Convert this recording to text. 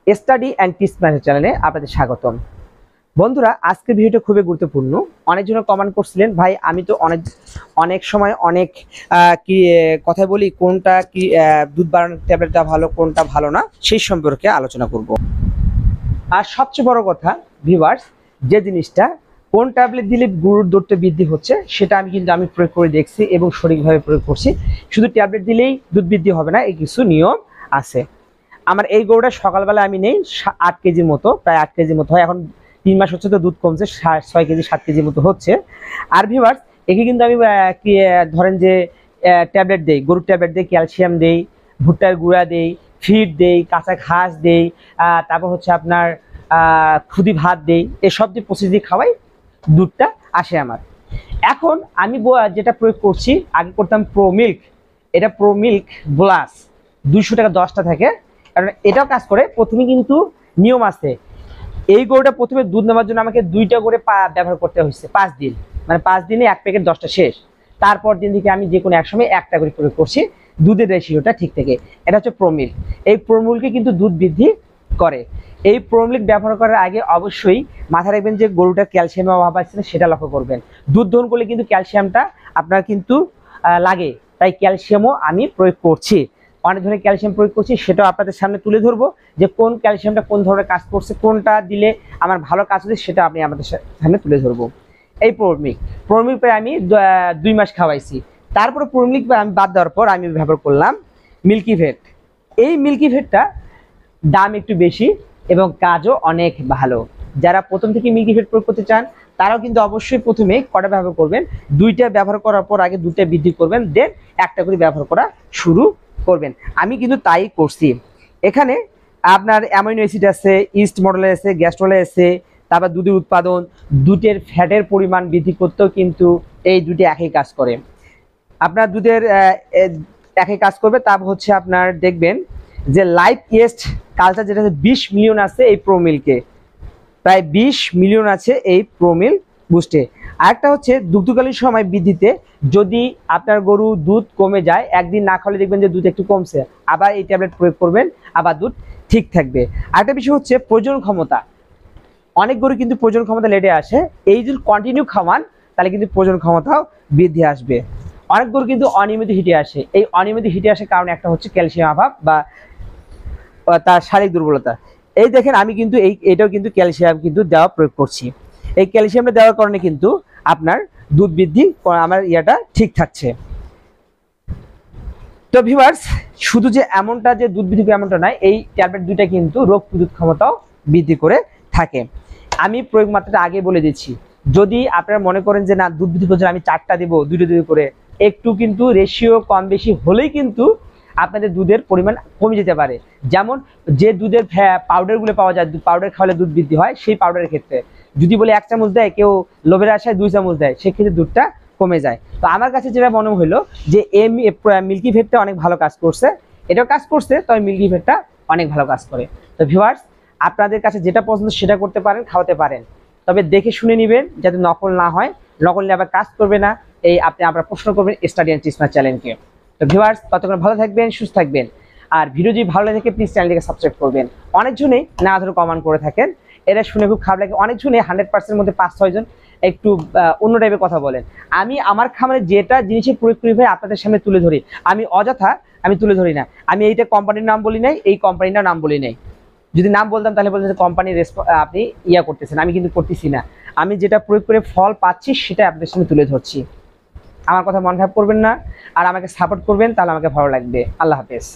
Study and tips ম্যাথের চ্যানেলে আপনাদের স্বাগতম। বন্ধুরা, আজকের ভিডিওটা খুবই গুরুত্বপূর্ণ। অনেকজন কমেন্ট করছিলেন, ভাই আমি তো অনেক সময় অনেক কি কথা বলি, কোনটা কি দুধ বাড়ানোর ট্যাবলেটটা ভালো, কোনটা ভালো না, সেই সম্পর্কে আলোচনা করব। আর সবচেয়ে বড় কথা ভিউয়ার্স, যে জিনিসটা কোন ট্যাবলেট দিলে গরুর দুধটা বৃদ্ধি হচ্ছে সেটা আমি প্রয়োগ করে দেখছি এবং সঠিকভাবে প্রয়োগ করছি। শুধু ট্যাবলেট দিলেই দুধ বৃদ্ধি হবে না, এই কিছু নিয়ম আছে। আমার এই গরুটা সকালবেলা আমি নেই 8 কেজির মতো, প্রায় 8 কেজির মতো হয়। এখন 3 মাস হচ্ছে তো দুধ কমছে, 6 কেজি 7 কেজির মতো হচ্ছে। আর ভিউয়ার্স, একে কিন্তু আমি ধরেন যে ট্যাবলেট দেই, গরুর ট্যাবলেট দেই, ক্যালসিয়াম দেই, ভুট্টার গুঁড়া দেই, ফিড দেই, কাঁচা ঘাস দেই, তারপর হচ্ছে আপনার খুদি ভাত দেই, এসব দিয়ে প্রসেস দিয়ে খাওয়াই, দুধটা আসে আমার। এখন আমি যেটা প্রয়োগ করছি, আগে করতাম প্রো মিল্ক, এটা প্রো মিল্ক প্লাস 200 টাকা 10টা থাকে, কারণ এটাও কাজ করে। প্রথমে কিন্তু নিয়ম আছে, এই গরুটা প্রথমে দুধ নেওয়ার জন্য আমাকে 2টা করে ব্যবহার করতে হয়েছে 5 দিন, মানে 5 দিনে 1 প্যাকেট 10টা শেষ। তারপর দিন থেকে আমি যে কোনো এক সময় 1টা করে প্রয়োগ করছি, দুধের রেশিওটা ঠিক থেকে। এটা হচ্ছে প্রো মিল্ক। এই প্রো মিল্কে কিন্তু দুধ বৃদ্ধি করে। এই প্রো মিল্ক ব্যবহার করার আগে অবশ্যই মাথায় রাখবেন যে গরুটার ক্যালসিয়ামের অভাব আছে সেটা লক্ষ্য করবেন। দুধ দহন করলে কিন্তু ক্যালসিয়ামটা আপনার কিন্তু লাগে, তাই ক্যালসিয়ামও আমি প্রয়োগ করছি। অনেক ধরনের ক্যালসিয়াম প্রয়োগ করছি, সেটাও আপনাদের সামনে তুলে ধরবো যে কোন ক্যালসিয়ামটা কোন ধরনের কাজ করছে, কোনটা দিলে আমার ভালো কাজ হচ্ছে, সেটা আমি আমাদের সামনে তুলে ধরবো। এই প্রোমিক প্রায় আমি 2 মাস খাওয়াইছি। তারপরে প্রোমিক আমি বাদ দেওয়ার পর আমি ব্যবহার করলাম মিল্কি ভেট। এই মিল্কি ভেটটা দাম একটু বেশি এবং কাজও অনেক ভালো। যারা প্রথম থেকে মিল্কি ভেট প্রয়োগ করতে চান তারাও কিন্তু অবশ্যই প্রথমে কটা ব্যবহার করবেন, 2টা ব্যবহার করার পর আগে 2টা বৃদ্ধি করবেন, দেন 1টা করে ব্যবহার করা শুরু করবেন। আমি কিন্তু তাই করছি। এখানে আপনার অ্যামাইনো অ্যাসিড আছে, ইস্ট মডেল আছে, গ্যাস্ট্রল আছে, তারপর দুধের উৎপাদন, দুধের ফ্যাটের পরিমাণ বৃদ্ধি করতেও কিন্তু এই দুটি একই কাজ করে। আপনার দুধের একই কাজ করবে। তারপর হচ্ছে আপনার দেখবেন যে লাইফ ইয়েস্ট কালচার, যেটা 20 মিলিয়ন আছে এই প্রো মিল্কে, প্রায় 20 মিলিয়ন আছে এই প্রো মিল্ক বুস্টে। আরেকটা হচ্ছে দুগ্ধকালীন সময় বৃদ্ধিতে, যদি আপনার গরু দুধ কমে যায়, একদিন না খাওয়ালে দেখবেন যে দুধ একটু কমছে, আবার এই ট্যাবলেট প্রয়োগ করবেন, আবার দুধ ঠিক থাকবে। আরেকটা বিষয় হচ্ছে প্রজনন ক্ষমতা। অনেক গরু কিন্তু প্রজনন ক্ষমতা লেটে আসে, এই যদি কন্টিনিউ খাওয়ান তাহলে কিন্তু প্রজনন ক্ষমতাও বৃদ্ধি আসবে। অনেক গরু কিন্তু অনিয়মিত হিটে আসে, এই অনিয়মিত হিটে আসার কারণে একটা হচ্ছে ক্যালসিয়াম অভাব বা তার শারীরিক দুর্বলতা। এই দেখেন আমি কিন্তু এটাও কিন্তু ক্যালসিয়াম কিন্তু দেওয়া প্রয়োগ করছি। এই ক্যালসিয়ামটা দেওয়ার কারণে কিন্তু আপনার দুধ বৃদ্ধি আমার ইয়াটা ঠিক থাকছে। তো ভিউয়ার্স, শুধু যে এমনটা যে দুধ বৃদ্ধি এমনটা নয়, এই ট্যাবলেট 2টা কিন্তু রোগ প্রতিরোধ ক্ষমতাও বৃদ্ধি করে থাকে। আমি প্রয়োগ মাত্রাটা আগে বলে দিচ্ছি। যদি আপনারা মনে করেন যে না দুধ বৃদ্ধি করছে আমি 4টা দেবো, 2টা করে, একটু কিন্তু রেশিও কম বেশি হলেই কিন্তু আপনাদের দুধের পরিমাণ কমে যেতে পারে। যেমন যে দুধের পাউডারগুলো পাওয়া যায়, পাউডার খাওয়ালে দুধ বৃদ্ধি হয়, সেই পাউডারের ক্ষেত্রে যদি বলে 1 চামচ দেয়, কেউ লোভের আশায় 2 চামচ দেয়, সেক্ষেত্রে দুধটা কমে যায়। তো আমার কাছে যেটা মনে হলো যে মিল্কি ভেটটা অনেক ভালো কাজ করছে, এটাও কাজ করছে, তবে মিল্কি ভেটটা অনেক ভালো কাজ করে। তো ভিউয়ার্স, আপনাদের কাছে যেটা পছন্দ সেটা করতে পারেন, খাওয়াতে পারেন, তবে দেখে শুনে নেবেন যাতে নকল না হয়। নকল নিয়ে আবার কাজ করবে না, এই আপনি আবার প্রশ্ন করবেন স্টাডি অ্যান্ড টিপস চ্যানেলকে। তো ভিউয়ার্স, ততক্ষণ ভালো থাকবেন, সুস্থ থাকবেন। আর ভিডিও যদি ভালো লাগে প্লিজ চ্যানেলটিকে সাবস্ক্রাইব করবেন। অনেকজনেই না ধরে কমেন্ট করে থাকেন, এটা শুনে খুব খারাপ লাগে। অনেকজনে 100% মধ্যে 5-6 জন একটু অন্য টাইপের কথা বলেন। আমি আমার খামারে যেটা জিনিসের প্রয়োগ করি ভাই আপনাদের সামনে তুলে ধরি, আমি অযথা আমি তুলে ধরি না। আমি এইটা কোম্পানির নাম বলি নাই, এই কোম্পানিটার নাম বলি নাই। যদি নাম বলতাম তাহলে বলতেন কোম্পানির আপনি ইয়া করতেছেন, আমি কিন্তু করতেছি না। আমি যেটা প্রয়োগ করে ফল পাচ্ছি সেটা আপনাদের সামনে তুলে ধরছি। আমার কথা মন খারাপ করবেন না, আর আমাকে সাপোর্ট করবেন, তাহলে আমাকে ভালো লাগবে। আল্লাহ হাফেজ।